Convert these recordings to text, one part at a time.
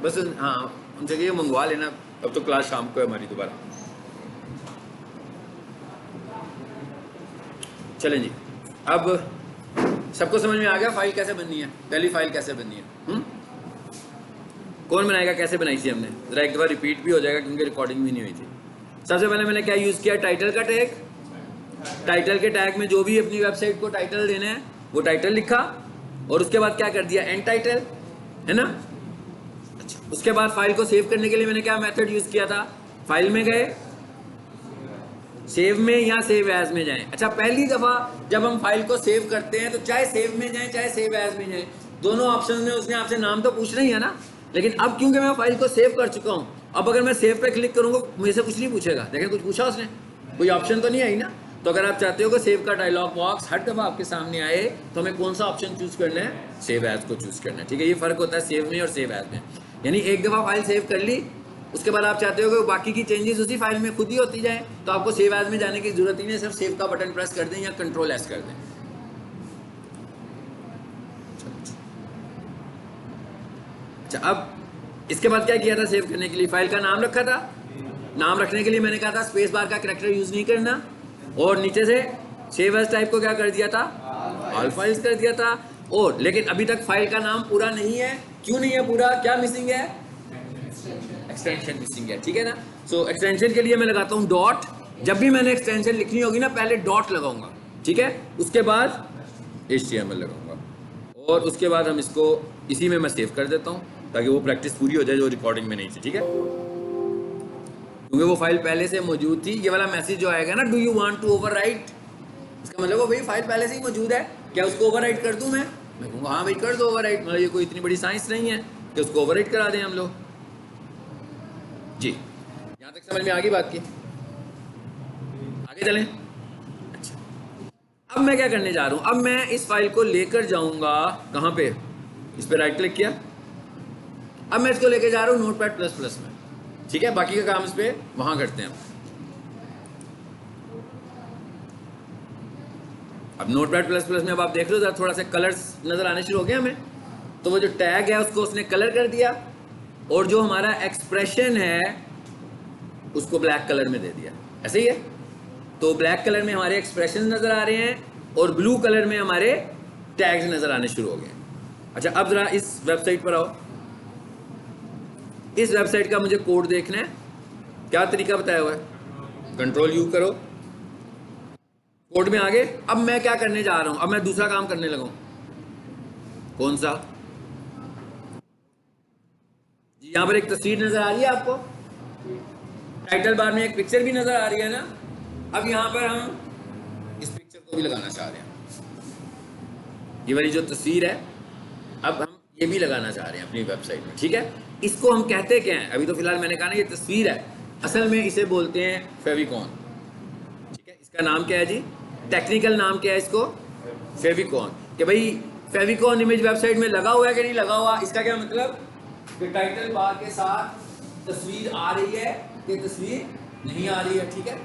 बस हाँ, उनसे कहिए मंगवा लेना, अब तो क्लास शाम को है हमारी दोबारा। चलें जी, अब सबको समझ में आ गया फाइल कैसे बननी है, पहली फाइल कैसे बननी है? कौन बनाएगा, कैसे बनाई थी हमने? ज़रा एक दफ़ा रिपीट भी हो जाएगा क्योंकि रिकॉर्डिंग भी नहीं हुई थी। सबसे पहले मैंने क्या यूज़ किया, टाइटल का टैग। टाइटल के टैग में जो भी अपनी वेबसाइट को टाइटल देना है वो टाइटल लिखा, और उसके बाद क्या कर दिया, एंड टाइटल, है ना। अच्छा, उसके बाद फाइल को सेव करने के लिए मैंने क्या मेथड यूज़ किया था, फाइल में गए, सेव में या सेव एज में जाएं। अच्छा, पहली दफ़ा जब हम फाइल को सेव करते हैं तो चाहे सेव में जाएं चाहे सेव एज में जाएं, दोनों ऑप्शन में उसने आपसे नाम तो पूछना ही है ना। लेकिन अब क्योंकि मैं फाइल को सेव कर चुका हूं, अब अगर मैं सेव पे क्लिक करूंगा मुझे से कुछ नहीं पूछेगा। देखें, कुछ पूछा उसने, कोई ऑप्शन तो नहीं आई ना। तो अगर आप चाहते हो कि सेव का डायलॉग बॉक्स हर दफ़ा आपके सामने आए तो हमें कौन सा ऑप्शन चूज़ करना है, सेव एज को चूज़ करना है। ठीक है, ये फ़र्क होता है सेव में और सेव एज में। यानी एक दफ़ा फाइल सेव कर ली, उसके बाद आप चाहते हो कि बाकी की चेंजेस उसी फाइल में खुद ही होती जाए, तो आपको सेव एज में जाने की जरूरत ही नहीं, सिर्फ सेव का बटन प्रेस कर दें या कंट्रोल एस कर दें। अच्छा, अब इसके बाद क्या किया था, सेव करने के लिए फाइल का नाम रखा था। नाम रखने के लिए मैंने कहा था स्पेस बार का कैरेक्टर यूज नहीं करना, और नीचे से सेव एज टाइप को क्या कर दिया था, ऑल फाइल्स कर दिया था। और लेकिन अभी तक फाइल का नाम पूरा नहीं है। क्यों नहीं है पूरा, क्या मिसिंग है, एक्सटेंशन मिसिंग है। ठीक है ना। सो एक्सटेंशन के लिए मैं लगाता हूँ डॉट। जब भी मैंने एक्सटेंशन लिखनी होगी ना, पहले डॉट लगाऊंगा, ठीक है, उसके बाद HTML लगाऊंगा, और उसके बाद हम इसको इसी में मैं सेव कर देता हूँ ताकि वो प्रैक्टिस पूरी हो जाए जो रिकॉर्डिंग में नहीं थी। ठीक है, क्योंकि वो फाइल पहले से मौजूद थी। ये वाला मैसेज जो आएगा ना, do you want to overwrite, इसका मतलब वो भाई फाइल पहले से ही मौजूद है, क्या उसको ओवरराइट कर दूं मैं कहूँगा हाँ भाई कर दो ओवरराइट। मतलब ये कोई इतनी बड़ी साइंस नहीं है कि उसको ओवरराइट करा दें हम लोग। जी, यहाँ तक समझ में आ गई बात की, आगे चलें। अच्छा, अब मैं क्या करने जा रहा हूँ, अब मैं इस फाइल को लेकर जाऊंगा कहाँ पे, इस पर राइट क्लिक किया, अब मैं इसको लेकर जा रहा हूँ नोटपैड++ में। ठीक है, बाकी का काम इस पे वहां करते हैं। अब नोटपैड++ में अब आप देख लो थोड़ा सा कलर्स नजर आने शुरू हो गए हमें। तो वो जो टैग है उसको उसने कलर कर दिया, और जो हमारा एक्सप्रेशन है उसको ब्लैक कलर में दे दिया। ऐसे ही है, तो ब्लैक कलर में हमारे एक्सप्रेशन नजर आ रहे हैं और ब्लू कलर में हमारे टैग्स नजर आने शुरू हो गए। अच्छा, अब जरा इस वेबसाइट पर आओ। इस वेबसाइट का मुझे कोड देखना है, क्या तरीका बताया हुआ है, Ctrl+U करो, कोड में आगे। अब मैं क्या करने जा रहा हूं, अब मैं दूसरा काम करने लगा। कौन सा जी, यहां पर एक तस्वीर नजर आ रही है आपको, टाइटल बार में एक पिक्चर भी नजर आ रही है ना। अब यहां पर हम इस पिक्चर को भी लगाना चाह रहे हैं, ये वाली जो तस्वीर है, अब हम ये भी लगाना चाह रहे हैं अपनी वेबसाइट में। ठीक है, इसको हम कहते क्या हैं, अभी तो फिलहाल मैंने कहा ना ये तस्वीर है, असल में इसे बोलते हैं फेविकॉन। ठीक है, इसका नाम क्या है जी, टेक्निकल नाम क्या है इसको, फेविकॉन। कि भाई फेविकॉन इमेज वेबसाइट में लगा हुआ है कि नहीं लगा हुआ। इसका क्या मतलब कि टाइटल बार के साथ तस्वीर आ रही है कि तस्वीर नहीं आ रही है। ठीक है,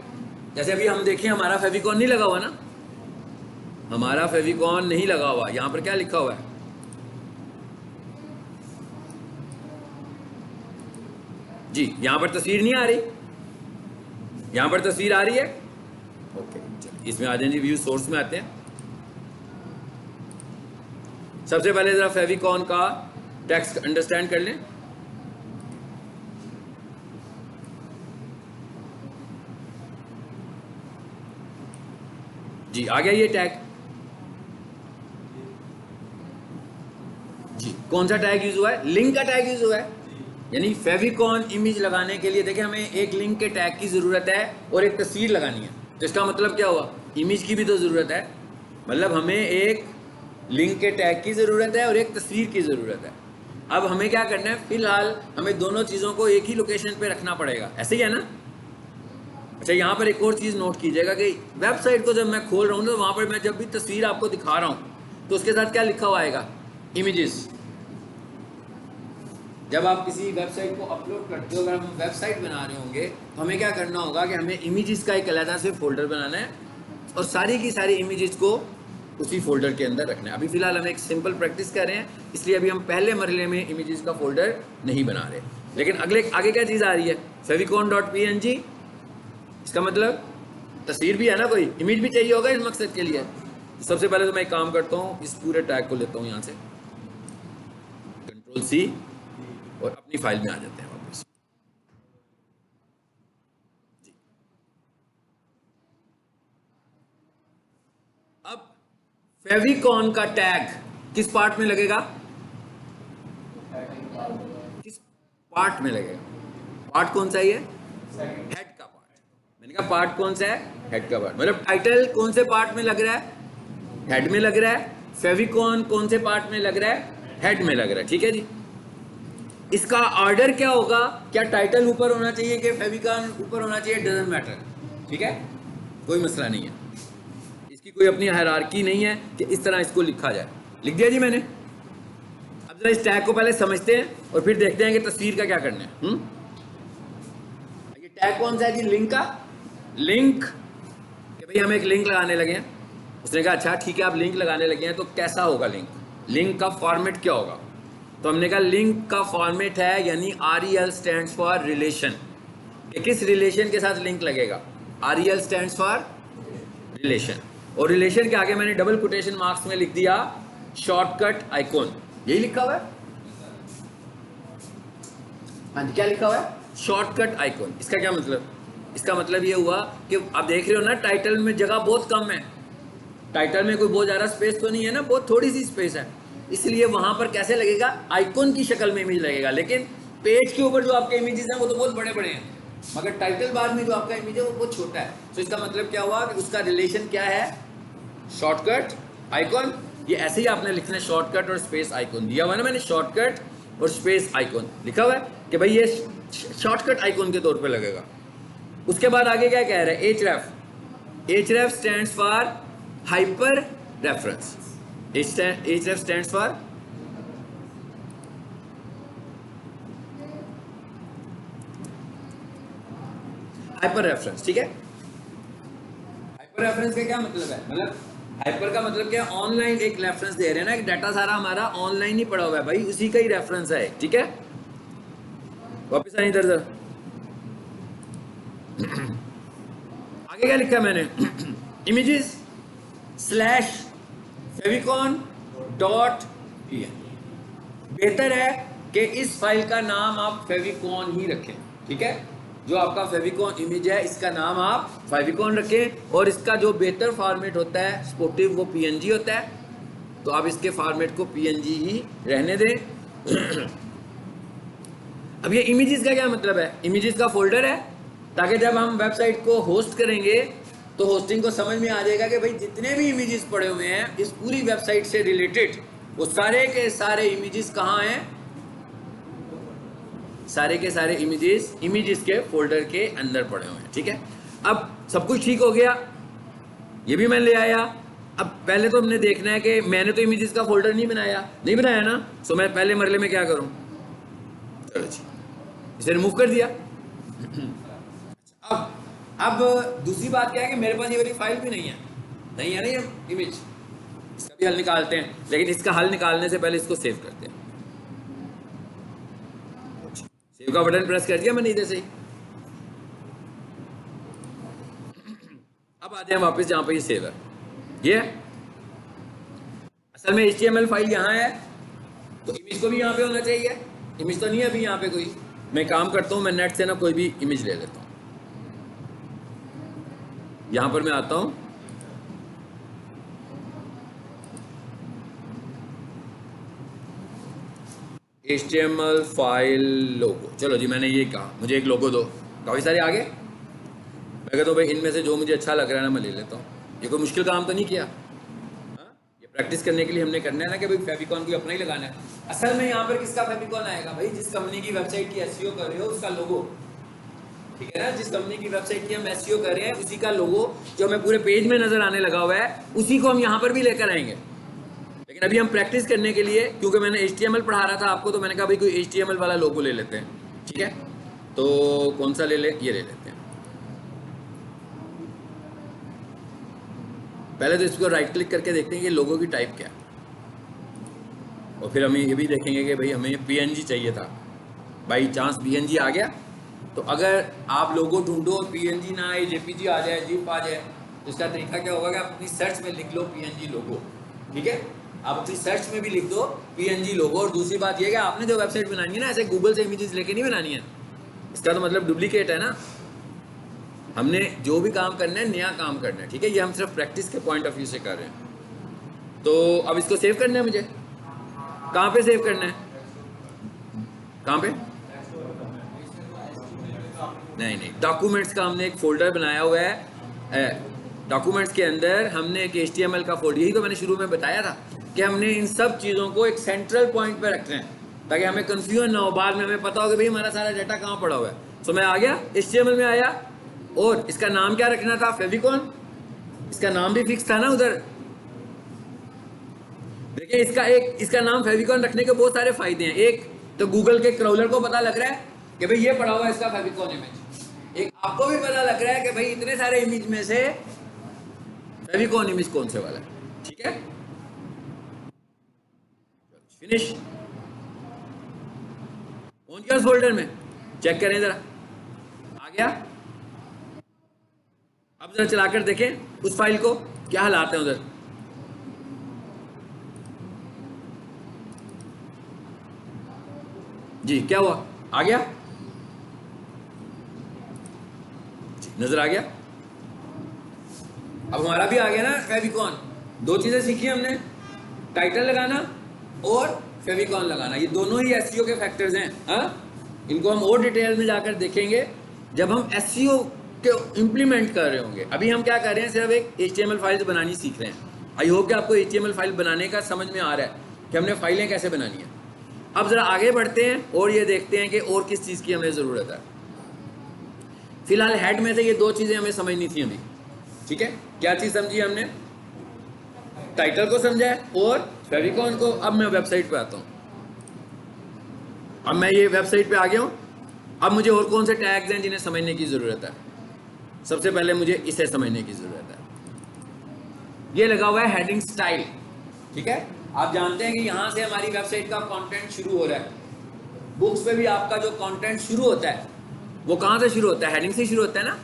जैसे अभी हम देखें हमारा फेविकॉन नहीं लगा हुआ ना, हमारा फेविकॉन नहीं लगा हुआ। यहां पर क्या लिखा हुआ है, जी यहां पर तस्वीर नहीं आ रही, यहां पर तस्वीर आ रही है। ओके, चलिए इसमें आ जाए जी, व्यू सोर्स में आते हैं। सबसे पहले जरा फेविकॉन का टेक्स्ट अंडरस्टैंड कर लें। जी आ गया ये टैग, जी कौन सा टैग यूज हुआ है, लिंक का टैग यूज हुआ है। यानी फेविकॉन इमेज लगाने के लिए देखिए हमें एक लिंक के टैग की जरूरत है और एक तस्वीर लगानी है। तो इसका मतलब क्या हुआ, इमेज की भी तो जरूरत है, मतलब हमें एक लिंक के टैग की जरूरत है और एक तस्वीर की जरूरत है। अब हमें क्या करना है, फिलहाल हमें दोनों चीजों को एक ही लोकेशन पे रखना पड़ेगा, ऐसे ही है ना। अच्छा, यहाँ पर एक और चीज नोट कीजिएगा कि वेबसाइट को जब मैं खोल रहा हूँ तो वहां पर मैं जब भी तस्वीर आपको दिखा रहा हूँ तो उसके साथ क्या लिखा हुआ आएगा, इमेजेस। जब आप किसी वेबसाइट को अपलोड करते हो, अगर हम वेबसाइट बना रहे होंगे तो हमें क्या करना होगा कि हमें इमेजेस का एक अलग से फोल्डर बनाना है और सारी की सारी इमेजेस को उसी फोल्डर के अंदर रखना है। अभी फिलहाल हम एक सिंपल प्रैक्टिस कर रहे हैं, इसलिए अभी हम पहले मरहले में इमेजेस का फोल्डर नहीं बना रहे। लेकिन आगे क्या चीज़ आ रही है, favicon.png। इसका मतलब तस्वीर भी है ना, कोई इमेज भी चाहिए होगा इस मकसद के लिए। सबसे पहले तो मैं एक काम करता हूँ, इस पूरे टैग को लेता हूँ यहाँ से, Ctrl+C, और अपनी फाइल में आ जाते हैं वापस। अब फेविकॉन का टैग किस पार्ट में लगेगा, किस पार्ट में लगेगा? पार्ट कौन सा है ये? हेड का पार्ट। मैंने कहा पार्ट कौन सा है? हेड का पार्ट। मतलब टाइटल कौन से पार्ट में लग रहा है? हेड में लग रहा है। फेविकॉन कौन से पार्ट में लग रहा है? हेड में लग रहा है। ठीक है जी। इसका ऑर्डर क्या होगा? क्या टाइटल ऊपर होना चाहिए कि फेविकॉन ऊपर होना चाहिए? Doesn't matter. ठीक है, कोई मसला नहीं है, इसकी कोई अपनी हायरार्की नहीं है कि इस तरह इसको लिखा जाए। लिख दिया जी मैंने। अब जरा इस टैग को पहले समझते हैं और फिर देखते हैं कि तस्वीर का क्या करना है। ये टैग कौन सा है जी? लिंक का। लिंक, कि भाई हम एक लिंक लगाने लगे हैं। उसने कहा अच्छा ठीक है, आप लिंक लगाने लगे हैं तो कैसा होगा लिंक? लिंक का फॉर्मेट क्या होगा? तो हमने कहा लिंक का फॉर्मेट है, यानी REL स्टैंड्स फॉर रिलेशन। किस रिलेशन के साथ लिंक लगेगा? REL stands for relation. और रिलेशन के आगे मैंने डबल कोटेशन मार्क्स में लिख दिया शॉर्टकट आइकॉन। यही लिखा हुआ है। हाँ जी, क्या लिखा हुआ है? Shortcut icon. इसका क्या मतलब? इसका मतलब ये हुआ कि आप देख रहे हो ना, टाइटल में जगह बहुत कम है। टाइटल में कोई बहुत ज़्यादा स्पेस तो नहीं है ना, बहुत थोड़ी सी स्पेस है। इसलिए वहां पर कैसे लगेगा? आइकॉन की शक्ल में इमेज लगेगा। लेकिन पेज के ऊपर जो आपके इमेजेस हैं वो तो बहुत बड़े बड़े हैं, मगर टाइटल बार में जो आपका इमेज है वो बहुत छोटा है। तो इसका मतलब क्या हुआ कि उसका रिलेशन क्या है? Shortcut icon. ये ऐसे ही आपने लिखना है, शॉर्टकट और स्पेस आइकॉन। दिया हुआ है ना मैंने, शॉर्टकट और स्पेस आइकॉन लिखा हुआ है कि भाई ये शॉर्टकट आइकॉन के तौर पे लगेगा। उसके बाद आगे क्या कह रहे हैं? href। href stands for hyper reference. href stands for hyper reference. ठीक है, हाइपर रेफरेंस का क्या मतलब है? मतलब हाइपर का मतलब क्या? ऑनलाइन एक रेफरेंस दे रहे हैं ना, एक डाटा सारा हमारा ऑनलाइन ही पड़ा हुआ है भाई, उसी का ही रेफरेंस है। ठीक है, वापस आए इधर जरा। आगे क्या लिखा है मैंने? Images slash favicon.png। बेहतर है कि इस फाइल का नाम आप फेविकॉन ही रखें। ठीक है, जो आपका फेविकॉन इमेज है इसका नाम आप फेविकॉन रखें, और इसका जो बेहतर फॉर्मेट होता है स्पोर्टिव वो PNG होता है। तो आप इसके फॉर्मेट को PNG ही रहने दें। अब ये इमेजेस का क्या मतलब है? इमेजेस का फोल्डर है, ताकि जब हम वेबसाइट को होस्ट करेंगे तो होस्टिंग को समझ में आ जाएगा कि भाई जितने भी इमेजेस पड़े हुए हैं इस पूरी वेबसाइट से रिलेटेड, वो सारे के सारे इमेजेस कहाँ हैं? सारे के सारे इमेजेस के फोल्डर के अंदर पड़े हुए हैं। ठीक है, अब सब कुछ ठीक हो गया, ये भी मैं ले आया। अब पहले तो हमने देखना है कि मैंने तो इमेजेस का फोल्डर नहीं बनाया ना, सो मैं पहले मरले में क्या करूं? चलो जी, इसे रिमूव कर दिया। अब दूसरी बात क्या है कि मेरे पास ये वाली फाइल भी नहीं है ना ये इमेज। इसका भी हल निकालते हैं, लेकिन इसका हल निकालने से पहले इसको सेव करते हैं। सेव का बटन प्रेस कर दिया मैंने इधर से ही। अब आते हैं वापस जहां पर ये सेव है। ये असल में HTML फाइल यहाँ है, तो इमेज को भी यहाँ पे होना चाहिए। इमेज तो नहीं है अभी यहाँ पे कोई। मैं काम करता हूँ, मैं नेट से ना कोई भी इमेज ले लेता हूँ। यहां पर मैं आता हूं, HTML फाइल लोगो। चलो जी, मैंने ये कहा मुझे एक लोगो दो। काफ़ी सारे आगे, मैं कहता हूँ भाई इनमें से जो मुझे अच्छा लग रहा है ना मैं ले लेता हूँ। ये कोई मुश्किल काम तो नहीं किया। हाँ, ये प्रैक्टिस करने के लिए हमने करना है ना कि भाई फेविकॉन को अपना ही लगाना है। असल में यहाँ पर किसका फेविकॉन आएगा भाई? जिस कंपनी की वेबसाइट की SEO कर रहे हो उसका लोगो। ठीक है ना, जिस कंपनी की वेबसाइट की हम SEO कर रहे हैं उसी का लोगो जो हमें पूरे पेज में नजर आने लगा हुआ है, उसी को हम यहाँ पर भी लेकर आएंगे। लेकिन अभी हम प्रैक्टिस करने के लिए, क्योंकि मैंने HTML पढ़ा रहा था आपको, तो मैंने कहा भाई कोई HTML वाला लोगो ले लेते हैं। ठीक है, तो कौन सा ले ले? ये ले लेते हैं। पहले तो इसको राइट क्लिक करके देखते हैं कि लोगो की टाइप क्या है, और फिर हमें ये भी देखेंगे कि भाई हमें PNG चाहिए था, बाई चांस PNG आ गया तो अगर आप लोगो ढूंढो और PNG ना आए, JPG आ जाए, GIF आ जाए, तो इसका तरीका क्या होगा कि आप अपनी सर्च में लिख लो PNG लोगो, ठीक है, आप अपनी सर्च में भी लिख दो PNG लोगो। और दूसरी बात यह है कि आपने जो वेबसाइट बनानी है ना, ऐसे गूगल से इमेजेस लेके नहीं बनानी है, इसका तो मतलब डुप्लीकेट है ना, हमने जो भी काम करना है नया काम करना है, ठीक है, ये हम सिर्फ प्रैक्टिस के पॉइंट ऑफ व्यू से कर रहे हैं। तो अब इसको सेव करना है मुझे, कहाँ पे सेव करना है, कहाँ पे, नहीं, डॉक्यूमेंट्स का हमने एक फोल्डर बनाया हुआ है, डॉक्यूमेंट्स के अंदर हमने एक HTML का फोल्डर, यही तो मैंने शुरू में बताया था कि हमने इन सब चीज़ों को एक सेंट्रल पॉइंट पे रखना है ताकि हमें कंफ्यूजन ना हो, बाद में हमें पता हो कि भाई हमारा सारा डाटा कहाँ पड़ा हुआ है। तो मैं आ गया HTML में आया, और इसका नाम क्या रखना था, फेविकॉन, इसका नाम भी फिक्स था ना उधर। देखिए इसका नाम फेविकॉन रखने के बहुत सारे फायदे हैं। एक तो गूगल के क्राउलर को पता लग रहा है कि भाई ये पड़ा हुआ है इसका फेविकॉन इमेज, एक आपको भी पता लग रहा है कि भाई इतने सारे इमेज में से फेविकॉन इमेज कौन से वाला है, ठीक है, फिनिश। पहुंच गया उस फोल्डर में, चेक करें जरा, आ गया। अब जरा चलाकर देखें उस फाइल को, क्या हालात है उधर, जी क्या हुआ, आ गया, नजर आ गया। अब हमारा भी आ गया ना फेविकॉन। दो चीजें सीखी हमने, टाइटल लगाना और फेविकॉन लगाना, ये दोनों ही एसईओ के फैक्टर्स हैं। हाँ, इनको हम और डिटेल में जाकर देखेंगे जब हम एसईओ के इम्प्लीमेंट कर रहे होंगे। अभी हम क्या कर रहे हैं, सिर्फ एक HTML फाइल बनानी सीख रहे हैं। आई होप कि आपको HTML फाइल बनाने का समझ में आ रहा है कि हमने फाइलें कैसे बनानी है। अब जरा आगे बढ़ते हैं और ये देखते हैं कि और किस चीज़ की हमें ज़रूरत है। फिलहाल हेड में से ये दो चीज़ें हमें समझनी थी अभी, ठीक है। क्या चीज़ समझी हमने, टाइटल को समझा है और फेविकॉन को। अब मैं वेबसाइट पे आता हूँ, अब मैं ये वेबसाइट पे आ गया हूँ। अब मुझे और कौन से टैग्स हैं जिन्हें समझने की ज़रूरत है। सबसे पहले मुझे इसे समझने की ज़रूरत है। ये लगा हुआ है हेडिंग स्टाइल, ठीक है। आप जानते हैं कि यहाँ से हमारी वेबसाइट का कंटेंट शुरू हो रहा है। बुक्स पे भी आपका जो कंटेंट शुरू होता है वो कहाँ से शुरू होता है, हेडिंग से शुरू होता है ना,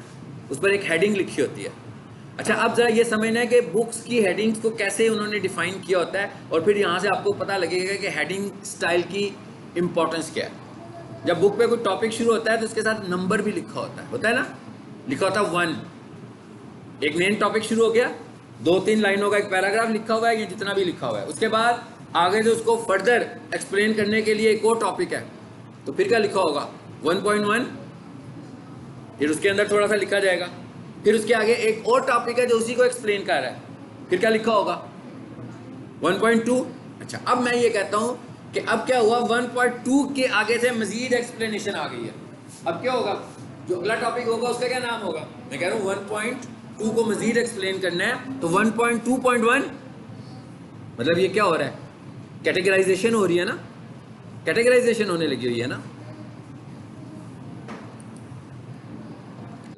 उस पर एक हेडिंग लिखी होती है। अच्छा, अब जरा ये समझना है कि बुक्स की हेडिंग्स को कैसे उन्होंने डिफाइन किया होता है, और फिर यहाँ से आपको पता लगेगा कि हेडिंग स्टाइल की इंपॉर्टेंस क्या है। जब बुक पे कोई टॉपिक शुरू होता है तो उसके साथ नंबर भी लिखा होता है ना, लिखा होता है 1। एक मेन टॉपिक शुरू हो गया, 2-3 लाइनों का एक पैराग्राफ लिखा हुआ है, ये जितना भी लिखा हुआ है। उसके बाद आगे जो उसको फर्दर एक्सप्लेन करने के लिए एक और टॉपिक है, तो फिर क्या लिखा होगा 1.1, फिर उसके अंदर थोड़ा सा लिखा जाएगा, फिर उसके आगे एक और टॉपिक है जो उसी को एक्सप्लेन कर रहा है, फिर क्या लिखा होगा 1.2। अच्छा, अब मैं ये कहता हूँ कि अब क्या हुआ, 1.2 के आगे से मजीद एक्सप्लेनेशन आ गई है। अब क्या होगा, जो अगला टॉपिक होगा उसका क्या नाम होगा, मैं कह रहा हूँ 1.2 को मजीद एक्सप्लेन करना है तो 1.2.1, मतलब ये क्या हो रहा है, कैटेगराइजेशन हो रही है ना, कैटेगराइजेशन होने लगी हुई है ना,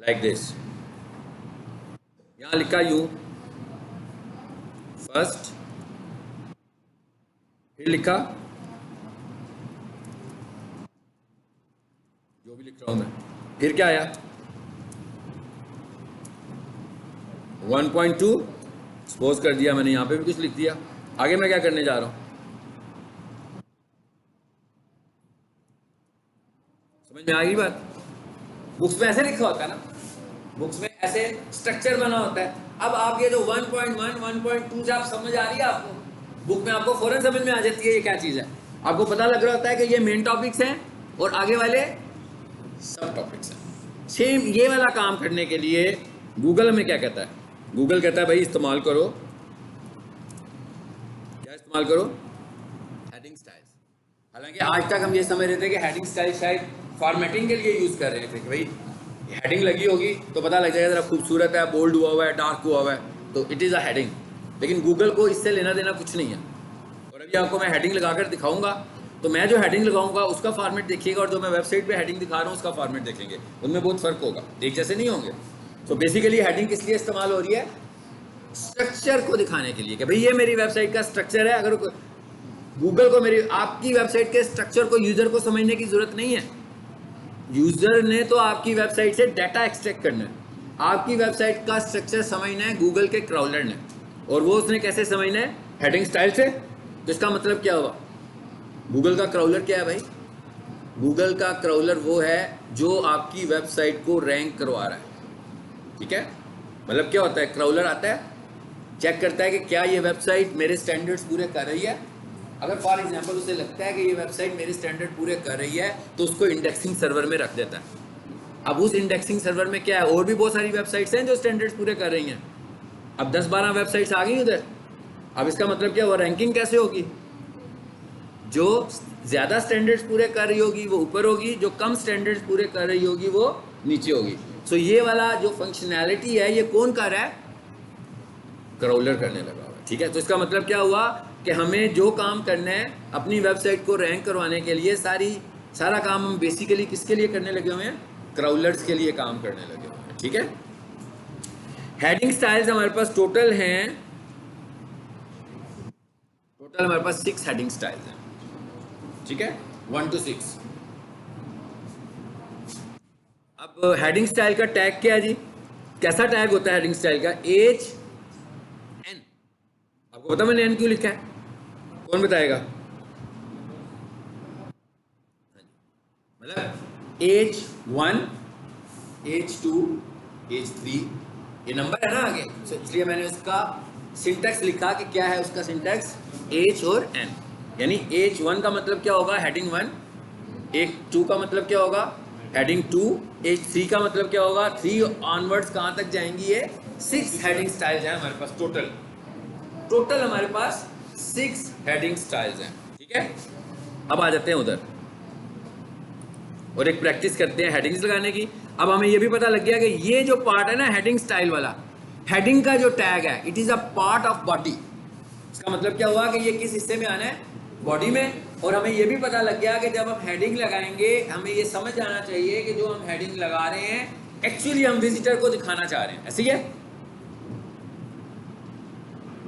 लाइक दिस। यहां लिखा यूं फर्स्ट, फिर लिखा जो भी लिख रहा हूं मैं, फिर क्या आया 1.2, सपोज कर दिया मैंने, यहां पे भी कुछ लिख दिया। आगे मैं क्या करने जा रहा हूं, समझ में आ गई बात। बुक्स में ऐसे लिखा होता है ना, बुक्स में ऐसे स्ट्रक्चर बना होता है। अब आप ये जो 1.1 1.2 से आप समझ आ रही है आपको, बुक में आपको फौरन समझ में आ जाती है ये क्या चीज़ है। आपको पता लग रहा होता है कि ये मेन टॉपिक्स हैं और आगे वाले सब टॉपिक्स हैं। सेम ये वाला काम करने के लिए गूगल में क्या कहता है, गूगल कहता है भाई इस्तेमाल करो, क्या इस्तेमाल करो, हेडिंग स्टाइल्स। हालांकि आज तक हम ये समझ रहे थे कि हेडिंग स्टाइल शायद फॉर्मेटिंग के लिए यूज़ कर रहे थे कि भाई हेडिंग लगी होगी तो पता लग जाएगा जरा खूबसूरत है, बोल्ड हुआ हुआ है, डार्क हुआ हुआ है, तो इट इज़ अ हेडिंग। लेकिन गूगल को इससे लेना देना कुछ नहीं है। और अभी आपको मैं हेडिंग लगाकर दिखाऊंगा, तो मैं जो हेडिंग लगाऊंगा उसका फॉर्मेट देखिएगा और जो मैं वेबसाइट पे हेडिंग दिखा रहा हूँ उसका फॉर्मेट देखेंगे, उनमें बहुत फ़र्क होगा, एक जैसे नहीं होंगे। तो बेसिकली हेडिंग किस लिए इस्तेमाल हो रही है, स्ट्रक्चर को दिखाने के लिए कि भाई ये मेरी वेबसाइट का स्ट्रक्चर है। अगर गूगल को मेरी आपकी वेबसाइट के स्ट्रक्चर को यूजर को समझने की जरूरत नहीं है। यूजर ने तो आपकी वेबसाइट से डाटा एक्सट्रैक्ट करना है, आपकी वेबसाइट का स्ट्रक्चर समझना है गूगल के क्राउलर ने। और वो उसने कैसे समझना है? हेडिंग स्टाइल से। तो इसका मतलब क्या हुआ? गूगल का क्राउलर क्या है भाई? गूगल का क्राउलर वो है जो आपकी वेबसाइट को रैंक करवा रहा है। ठीक है, मतलब क्या होता है? क्राउलर आता है, चेक करता है कि क्या ये वेबसाइट मेरे स्टैंडर्ड्स पूरे कर रही है। अगर फॉर एग्जांपल उसे लगता है कि ये वेबसाइट मेरे स्टैंडर्ड पूरे कर रही है तो उसको इंडेक्सिंग सर्वर में रख देता है। अब उस इंडेक्सिंग सर्वर में क्या है? और भी बहुत सारी वेबसाइट्स हैं जो स्टैंडर्ड्स पूरे कर रही हैं। अब 10-12 वेबसाइट्स आ गई उधर। अब इसका मतलब क्या हुआ? रैंकिंग कैसे होगी? जो ज़्यादा स्टैंडर्ड्स पूरे कर रही होगी वो ऊपर होगी, जो कम स्टैंडर्ड्स पूरे कर रही होगी वो नीचे होगी। सो ये वाला जो फंक्शनैलिटी है ये कौन कर रहा है? क्राउलर करने लगा हुआ है। ठीक है, तो इसका मतलब क्या हुआ कि हमें जो काम करना है अपनी वेबसाइट को रैंक करवाने के लिए, सारा काम हम बेसिकली किसके लिए करने लगे हुए हैं? क्राउलर्स के लिए काम करने लगे हुए हैं। ठीक है, हेडिंग स्टाइल्स हमारे पास टोटल हमारे पास 6 हेडिंग स्टाइल्स हैं। ठीक है, 1 to 6। अब हेडिंग स्टाइल का टैग क्या है जी? कैसा टैग होता है हेडिंग स्टाइल का? HN। आपको पता मैंने N क्यों लिखा है? कौन बताएगा? मतलब H1, H2, H3 ये नंबर है ना आगे, तो इसलिए मैंने उसका सिंटैक्स लिखा कि क्या है उसका सिंटैक्स? H और N। यानी H1 का मतलब क्या होगा? हेडिंग 1। H2 का मतलब क्या होगा? हेडिंग 2। H3 का मतलब क्या होगा? 3 ऑनवर्ड्स कहाँ तक जाएंगी? ये 6 हेडिंग स्टाइल्स हैं हमारे पास टोटल हमारे पास 6 हेडिंग स्टाइल्स हैं। ठीक है, अब आ जाते हैं उधर और एक प्रैक्टिस करते हैं हेडिंग्स लगाने की। अब हमें यह भी पता लग गया कि ये जो पार्ट है ना हेडिंग स्टाइल वाला, हेडिंग का जो टैग है it is a part of body. इसका मतलब क्या हुआ कि ये किस हिस्से में आना है? बॉडी में। और हमें यह भी पता लग गया कि जब हम हेडिंग लगाएंगे हमें ये समझ आना चाहिए कि जो हम हेडिंग लगा रहे हैं एक्चुअली हम विजिटर को दिखाना चाह रहे हैं। ऐसी है,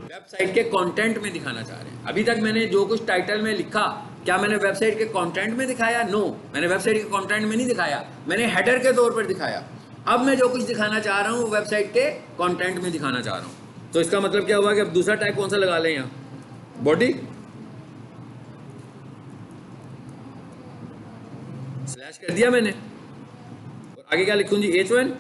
वेबसाइट के कंटेंट में दिखाना चाह रहे हैं। अभी तक मैंने जो कुछ टाइटल में लिखा, क्या मैंने वेबसाइट के कंटेंट में दिखाया? नो, मैंने वेबसाइट के कंटेंट में नहीं दिखाया, मैंने हेडर के तौर पर दिखाया। अब मैं जो कुछ दिखाना चाह रहा हूँ वेबसाइट के कंटेंट में दिखाना चाह रहा हूँ। तो इसका मतलब क्या हुआ कि अब दूसरा टैग कौन सा लगा लें? यहाँ बॉडी स्लैश कर दिया मैंने, और आगे क्या लिखूँ जी? H1।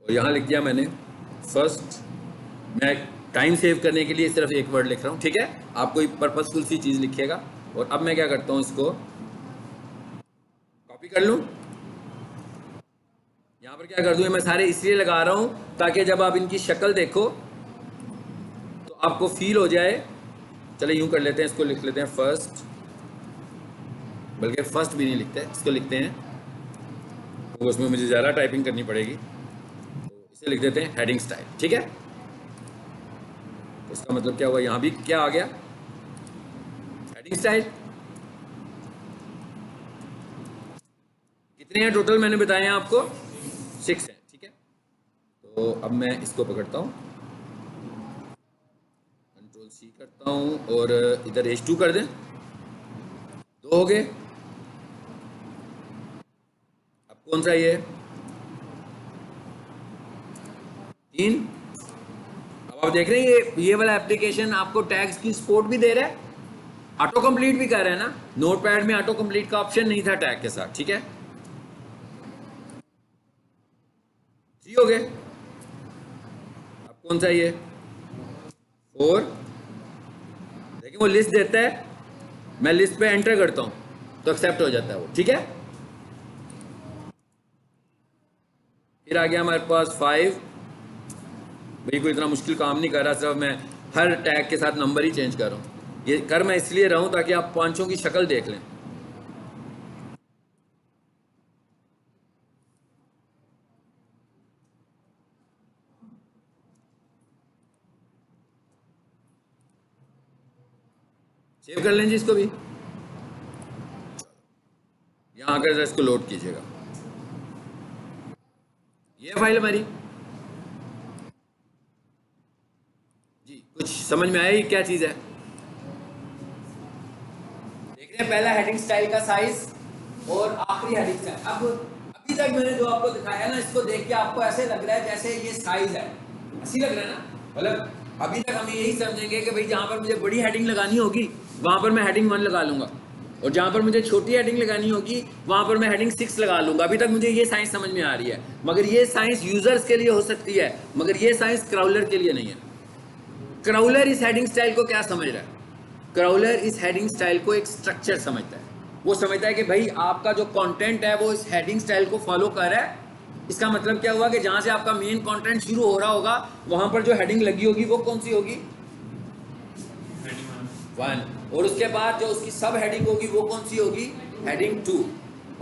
और यहाँ लिख दिया मैंने फर्स्ट। मैं टाइम सेव करने के लिए सिर्फ एक वर्ड लिख रहा हूँ। ठीक है, आप कोई पर्पसफुल सी चीज़ लिखिएगा। और अब मैं क्या करता हूँ, इसको कॉपी कर लूँ। यहाँ पर क्या कर दूँ, मैं सारे इसलिए लगा रहा हूँ ताकि जब आप इनकी शक्ल देखो तो आपको फील हो जाए। चले यूँ कर लेते हैं, इसको लिख लेते हैं फर्स्ट, बल्कि फर्स्ट भी नहीं लिखते, इसको लिखते हैं, तो उसमें मुझे ज़्यादा टाइपिंग करनी पड़ेगी, तो इसे लिख देते हैं हेडिंग स्टाइल। ठीक है, तो इसका मतलब क्या हुआ? यहाँ भी क्या आ गया? Heading style. कितने हैं टोटल मैंने बताए हैं आपको? 6 हैं। ठीक है, तो अब मैं इसको पकड़ता हूँ, Ctrl+C करता हूँ और इधर H2 कर दें। 2 हो गए। अब कौन सा ये? 3। अब आप देख रहे हैं ये वाला एप्लीकेशन आपको टैग्स की सपोर्ट भी दे रहा है, ऑटो कंप्लीट भी कर रहा है ना। नोटपैड में ऑटो कंप्लीट का ऑप्शन नहीं था टैग के साथ। ठीक है, 3 हो गए। अब कौन सा ये? 4। देखिए वो लिस्ट देता है, मैं लिस्ट पे एंटर करता हूँ तो एक्सेप्ट हो जाता है वो। ठीक है, फिर आ गया हमारे पास 5। भाई कोई इतना मुश्किल काम नहीं कर रहा, सिर्फ मैं हर टैग के साथ नंबर ही चेंज कर रहा हूँ। ये कर मैं इसलिए रहा हूँ ताकि आप पांचों की शक्ल देख लें। सेव कर लें जी इसको भी। आकर इसको लोड कीजिएगा। ये फाइल हमारी जी, कुछ समझ में आया ये क्या चीज है? देख रहे हैं पहला हेडिंग स्टाइल का साइज और आखिरी हेडिंग स्टाइल। अब अभी तक मैंने जो आपको दिखाया ना, इसको देख के आपको ऐसे लग रहा है जैसे ये साइज है, ऐसी लग रहा है ना? मतलब अभी तक हम यही समझेंगे कि भाई जहां पर मुझे बड़ी हेडिंग लगानी होगी वहां पर मैं हेडिंग 1 लगा लूंगा, और जहां पर मुझे छोटी हेडिंग लगानी होगी वहां पर मैं हेडिंग 6 लगा लूंगा। अभी तक मुझे ये साइंस समझ में आ रही है, मगर ये साइंस यूजर्स के लिए हो सकती है, मगर ये साइंस क्राउलर के लिए नहीं है। क्राउलर इस हेडिंग स्टाइल को क्या समझ रहा है? क्राउलर इस हेडिंग स्टाइल को एक स्ट्रक्चर समझता है। वो समझता है कि भाई आपका जो कंटेंट है वो इस हेडिंग स्टाइल को फॉलो कर रहा है। इसका मतलब क्या हुआ कि जहां से आपका मेन कंटेंट शुरू हो रहा होगा वहां पर जो हेडिंग लगी होगी वो कौन सी होगी? 1। और उसके बाद जो उसकी सब हेडिंग होगी वो कौन सी होगी? हेडिंग 2।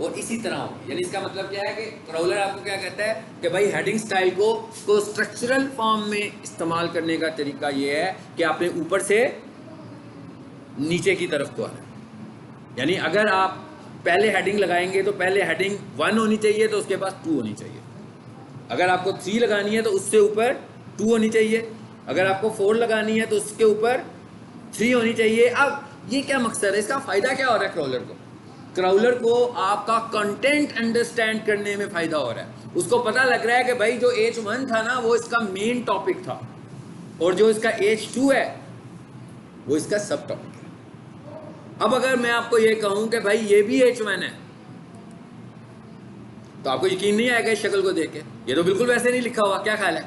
और इसी तरह होगी। यानी इसका मतलब क्या है कि क्राउलर आपको क्या कहता है कि भाई हेडिंग स्टाइल को स्ट्रक्चरल फॉर्म में इस्तेमाल करने का तरीका ये है कि आपने ऊपर से नीचे की तरफ को आना है। यानी अगर आप पहले हेडिंग लगाएंगे तो पहले हेडिंग 1 होनी चाहिए, तो उसके पास 2 होनी चाहिए। अगर आपको 3 लगानी है तो उससे ऊपर 2 होनी चाहिए। अगर आपको 4 लगानी है तो उसके ऊपर 3 होनी चाहिए। अब ये क्या मकसद है, इसका फायदा क्या हो रहा है क्राउलर को? क्राउलर को आपका कंटेंट अंडरस्टैंड करने में फायदा हो रहा है। उसको पता लग रहा है कि भाई जो H1 था ना वो इसका मेन टॉपिक था, और जो इसका H2 है वो इसका सब टॉपिक है। अब अगर मैं आपको ये कहूं कि भाई ये भी H1 है तो आपको यकीन नहीं आएगा इस शक्ल को देख के। ये तो बिल्कुल वैसे नहीं लिखा हुआ, क्या ख्याल है?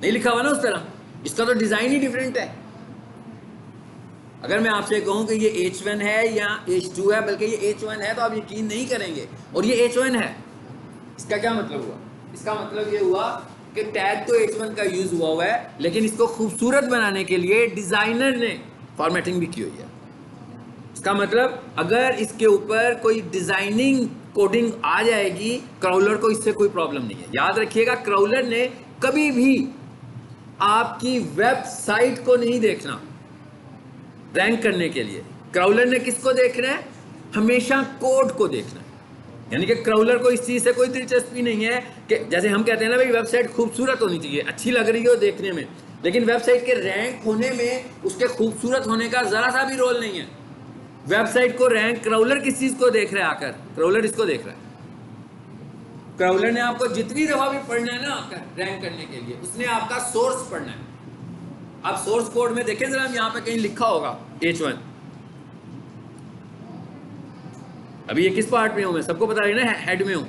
नहीं लिखा हुआ ना उस तरह, इसका तो डिजाइन ही डिफरेंट है। अगर मैं आपसे कहूं कि ये H1 है या H2 है, बल्कि ये H1 है, तो आप यकीन नहीं करेंगे। और ये H1 है, इसका क्या मतलब हुआ? इसका मतलब ये हुआ कि टैग तो H1 का यूज हुआ है, लेकिन इसको खूबसूरत बनाने के लिए डिजाइनर ने फॉर्मेटिंग भी की हुई है। इसका मतलब अगर इसके ऊपर कोई डिजाइनिंग कोडिंग आ जाएगी, क्राउलर को इससे कोई प्रॉब्लम नहीं है। याद रखिएगा, क्राउलर ने कभी भी आपकी वेबसाइट को नहीं देखना रैंक करने के लिए। क्राउलर ने किसको देखना है? हमेशा कोड को देखना है। यानी कि क्राउलर को इस चीज से कोई दिलचस्पी नहीं है कि जैसे हम कहते हैं ना भाई वेबसाइट खूबसूरत होनी चाहिए, अच्छी लग रही हो देखने में, लेकिन वेबसाइट के रैंक होने में उसके खूबसूरत होने का जरा सा भी रोल नहीं है। वेबसाइट को रैंक क्राउलर किस चीज को देख रहा है? आकर क्राउलर इसको देख रहा है। क्राउलर ने आपको जितनी दफा भी पढ़ना है ना रैंक करने के लिए, उसने आपका सोर्स पढ़ना है। आप सोर्स कोड में देखें जरा, यहां पे कहीं लिखा होगा H1। अभी ये किस पार्ट में हूं मैं? सबको पता है ना, हेड में हूं।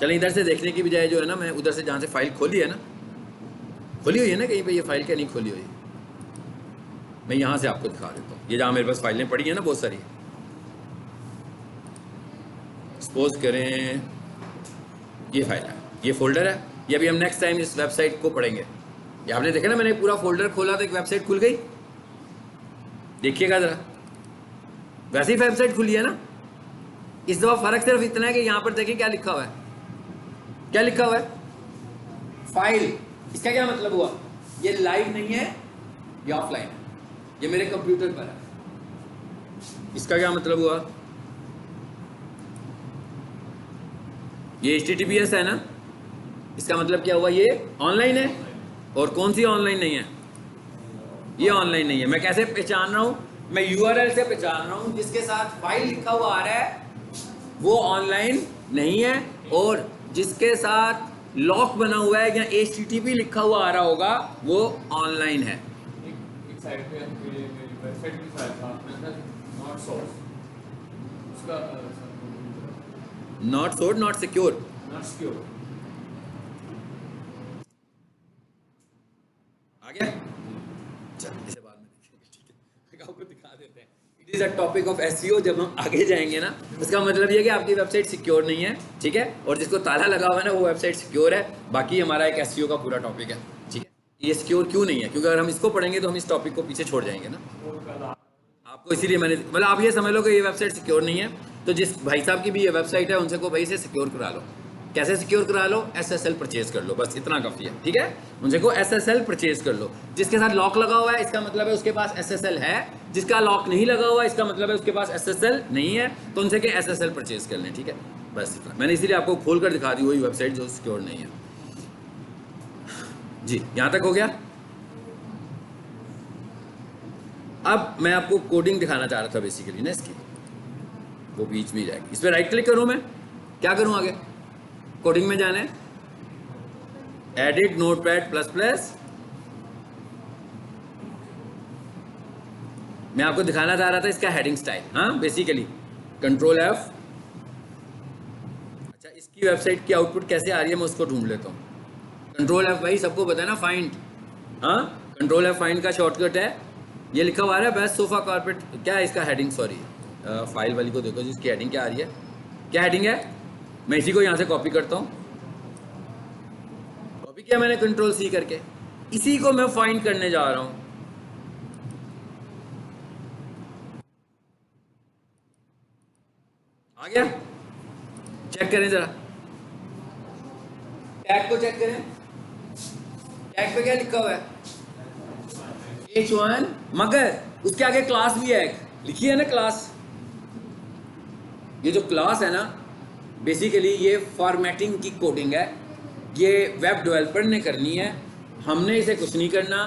चलें इधर से देखने की बजाय जो है ना, मैं उधर से जहां से फाइल खोली है ना, खोली हुई है ना कहीं पे ये फाइल, क्या नहीं खोली हुई? मैं यहां से आपको दिखा देता हूं। ये जहां मेरे पास फाइलें पड़ी हैं ना बहुत सारी, सपोज करें ये फाइल है, ये फोल्डर है। ये अभी हम नेक्स्ट टाइम इस वेबसाइट को पढ़ेंगे। ये आपने देखा ना, मैंने पूरा फोल्डर खोला तो एक वेबसाइट खुल गई। देखिएगा जरा, वैसे ही वेबसाइट खुली है ना। इस दफा फर्क सिर्फ इतना है कि यहां पर देखिए क्या लिखा हुआ है। क्या लिखा हुआ है? फाइल। इसका क्या मतलब हुआ? ये लाइव नहीं है, ये ऑफलाइन है, ये मेरे कंप्यूटर पर है। इसका क्या मतलब हुआ? ये HTTPS है ना, इसका मतलब क्या हुआ? ये ऑनलाइन है। और कौन सी ऑनलाइन नहीं है? ये ऑनलाइन नहीं है। मैं कैसे पहचान रहा हूं? मैं URL से पहचान रहा हूं। जिसके साथ फाइल लिखा हुआ आ रहा है वो ऑनलाइन नहीं है, और जिसके साथ लॉक बना हुआ है या HTTP लिखा हुआ आ रहा होगा वो ऑनलाइन है। एक साइड पे वेबसाइट पे था नॉट सोर्स, उसका not source, not secure, not secure आ गया। चल इसे बाद में देखेंगे, ठीक है? आपको दिखा देते हैं। It is a topic of SEO। जब हम आगे जाएंगे ना, उसका मतलब ये है कि आपकी वेबसाइट सिक्योर नहीं है, ठीक है? और जिसको ताला लगा हुआ है ना वो वेबसाइट सिक्योर है। बाकी हमारा एक SEO का पूरा टॉपिक है, ठीक है? ये सिक्योर क्यों नहीं है? क्योंकि अगर हम इसको पढ़ेंगे तो हम इस टॉपिक को पीछे छोड़ जाएंगे ना। आपको इसीलिए मैंने, मतलब आप ये समझ लो कि ये वेबसाइट सिक्योर नहीं है, तो जिस भाई साहब की भी ये वेबसाइट है उनसे को भाई से सिक्योर करा लो। कैसे सिक्योर करा लो, SSL परचेज कर लो, बस इतना काफ़ी है, ठीक है। उनसे को SSL परचेज कर लो। जिसके साथ लॉक लगा हुआ है इसका मतलब है उसके पास SSL है, जिसका लॉक नहीं लगा हुआ है इसका मतलब है उसके पास SSL नहीं है, तो उनसे के SSL परचेज कर लें, ठीक है। बस इतना, मैंने इसीलिए आपको खोल कर दिखा दी वही वेबसाइट जो सिक्योर नहीं है। जी, यहाँ तक हो गया। अब मैं आपको कोडिंग दिखाना चाह रहा था बेसिकली ना इसकी, वो बीच में जाएगी। इस पर राइट क्लिक करूँ, मैं क्या करूँ आगे, कोडिंग में जाना है, एडिट नोटपैड प्लस प्लस। मैं आपको दिखाना चाह रहा था इसका हेडिंग स्टाइल, हाँ बेसिकली कंट्रोल F। अच्छा, इसकी वेबसाइट की आउटपुट कैसे आ रही है मैं उसको ढूंढ लेता हूँ। कंट्रोल F भाई सबको पता है ना, फाइंड, हाँ कंट्रोल F फाइंड का शॉर्टकट है। ये लिखा हुआ है बेस्ट सोफा कारपेट, क्या है इसका हेडिंग, सॉरी फाइल वाली को देखो जिसकी हेडिंग क्या आ रही है, क्या हेडिंग है। मैं इसी को यहाँ से कॉपी करता हूँ, कॉपी किया मैंने कंट्रोल C करके, इसी को मैं फाइंड करने जा रहा हूँ। आ गया, चेक करें जरा, टैग को चेक करें, टैग पे क्या लिखा हुआ है, H1, मगर उसके आगे क्लास भी है एक, लिखी है ना क्लास। ये जो क्लास है ना बेसिकली ये फॉर्मेटिंग की कोडिंग है, ये वेब डेवलपर ने करनी है, हमने इसे कुछ नहीं करना।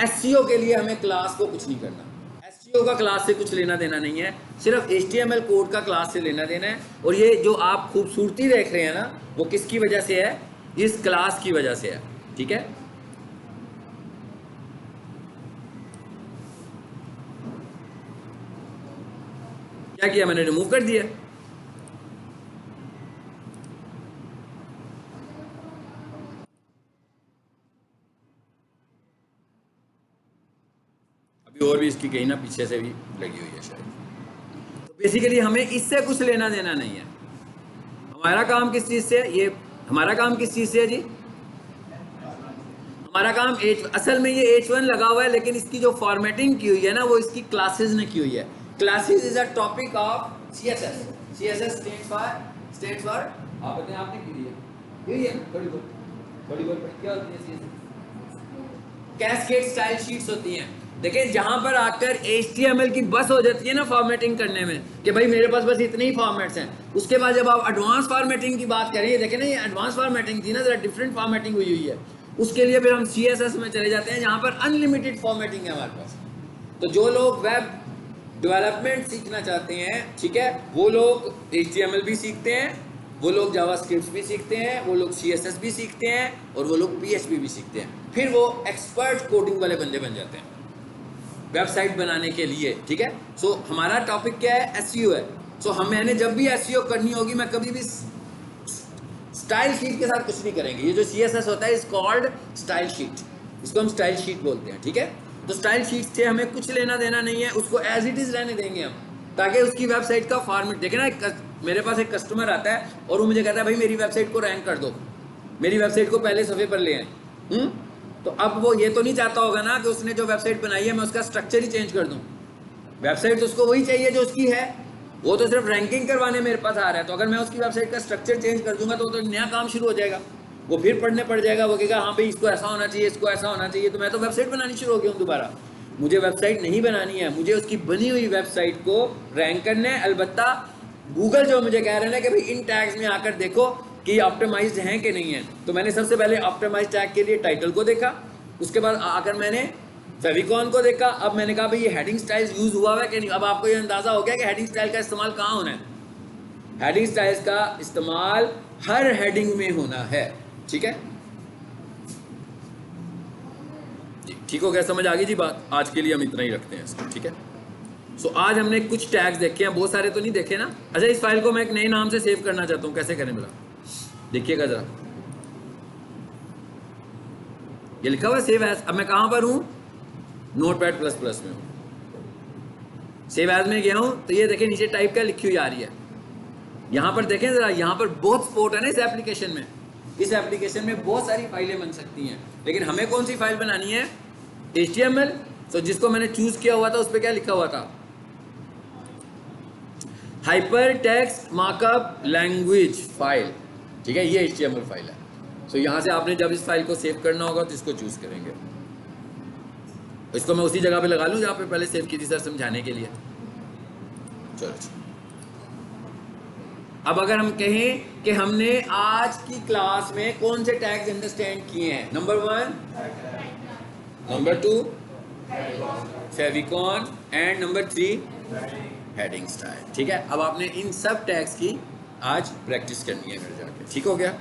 SEO के लिए हमें क्लास को कुछ नहीं करना, SEO का क्लास से कुछ लेना देना नहीं है, सिर्फ HTML कोड का क्लास से लेना देना है। और ये जो आप खूबसूरती देख रहे हैं ना वो किसकी वजह से है, इस क्लास की वजह से है, ठीक है। क्या किया मैंने, रिमूव कर दिया। अभी और भी इसकी कहीं ना पीछे से भी लगी हुई है शायद। तो बेसिकली हमें इससे कुछ लेना देना नहीं है। हमारा काम किस चीज से है, ये हमारा काम किस चीज से है जी, हमारा काम असल में ये H1 लगा हुआ है, लेकिन इसकी जो फॉर्मेटिंग की हुई है ना वो इसकी क्लासेस ने की हुई है। Classes is a topic of CSS। CSS stands for आप बताएं, आपने की दी है यही है, थोड़ी बहुत क्या होती है CSS, कैस्केड स्टाइल शीट्स होती हैं। देखिए जहां पर आकर HTML की बस हो जाती है ना फॉर्मेटिंग करने में कि भाई मेरे पास बस इतने ही फॉर्मेट्स हैं, उसके बाद जब आप एडवांस फॉर्मेटिंग की बात करें, देखें ना ये एडवांस फॉर्मेटिंग थी ना, जरा डिफरेंट फॉर्मेटिंग हुई है, उसके लिए फिर हम CSS में चले जाते हैं जहां पर अनलिमिटेड फॉर्मेटिंग है हमारे पास। तो जो लोग वेब डेवलपमेंट सीखना चाहते हैं, ठीक है, वो लोग HTML भी सीखते हैं, वो लोग जावास्क्रिप्ट भी सीखते हैं, वो लोग CSS भी सीखते हैं और वो लोग PHP भी सीखते हैं, फिर वो एक्सपर्ट कोडिंग वाले बंदे बन जाते हैं वेबसाइट बनाने के लिए, ठीक है। सो हमारा टॉपिक क्या है, SEO है। सो मैंने जब भी SEO करनी होगी मैं कभी भी स्टाइल शीट के साथ कुछ नहीं करेंगे। ये जो CSS होता है इज कॉल्ड स्टाइल शीट, इसको हम स्टाइल शीट बोलते हैं, ठीक है। तो स्टाइल शीट से हमें कुछ लेना देना नहीं है, उसको एज इट इज रहने देंगे हम, ताकि उसकी वेबसाइट का फॉर्मेट देखे ना। मेरे पास एक कस्टमर आता है और वो मुझे कहता है भाई मेरी वेबसाइट को रैंक कर दो, मेरी वेबसाइट को पहले सफ़े पर ले आए। तो अब वो ये तो नहीं चाहता होगा ना कि उसने जो वेबसाइट बनाई है मैं उसका स्ट्रक्चर ही चेंज कर दूं। वेबसाइट तो उसको वही चाहिए जो उसकी है, वो तो सिर्फ रैंकिंग करवाने मेरे पास आ रहा है। तो अगर मैं उसकी वेबसाइट का स्ट्रक्चर चेंज कर दूंगा तो नया काम शुरू हो जाएगा, वो फिर पढ़ने पड़ जाएगा, वो कहेगा हाँ भाई इसको ऐसा होना चाहिए, इसको ऐसा होना चाहिए। तो मैं तो वेबसाइट बनानी शुरू हो गया हूँ दोबारा। मुझे वेबसाइट नहीं बनानी है, मुझे उसकी बनी हुई वेबसाइट को रैंक करना है। अलबत्ता गूगल जो मुझे कह रहे हैं कि भाई इन टैग्स में आकर देखो कि ऑप्टिमाइज्ड हैं कि नहीं है, तो मैंने सबसे पहले ऑप्टिमाइज्ड टैग के लिए टाइटल को देखा, उसके बाद आकर मैंने फेविकॉन को देखा। अब मैंने कहा भाई ये हेडिंग स्टाइल्स यूज हुआ है कि नहीं। अब आपको ये अंदाजा हो गया कि हेडिंग स्टाइल का इस्तेमाल कहाँ होना है। हेडिंग स्टाइल्स का इस्तेमाल हर हेडिंग में होना है, ठीक है जी। ठीक हो गया, समझ आ गई जी बात। आज के लिए हम इतना ही रखते हैं इसको, ठीक है। सो आज हमने कुछ टैग्स देखे हैं, बहुत सारे तो नहीं देखे ना। अच्छा, इस फाइल को मैं एक नए नाम से सेव करना चाहता हूँ, कैसे करें बोला, देखिएगा जरा। ये लिखा हुआ है सेव एज। अब मैं कहां पर हूं, नोटपैड प्लस प्लस में हूं, सेव एज में गया हूं। तो ये देखें नीचे टाइप का लिखी हुई आ रही है, यहां पर देखें जरा, यहां पर बहुत सपोर्ट है ना इस एप्लीकेशन में। इस एप्लीकेशन में बहुत सारी फाइलें बन सकती हैं, लेकिन हमें कौन सी फाइल बनानी है, HTML। तो जिसको मैंने चूज किया हुआ था उस पर क्या लिखा हुआ था, hyper text markup language file. ठीक है, ये HTML फाइल है। सो यहाँ से आपने जब इस फाइल को सेव करना होगा तो इसको चूज़ करेंगे। इसको मैं उसी जगह पे लगा लूँ जहाँ पे पहले सेव की थी सर, समझाने के लिए। चलो, अब अगर हम कहें कि हमने आज की क्लास में कौन से टैग्स अंडरस्टैंड किए हैं, number 1, number 2 favicon and number 3 heading style. ठीक है, अब आपने इन सब टैग्स की आज प्रैक्टिस करनी है घर जाके। ठीक हो गया?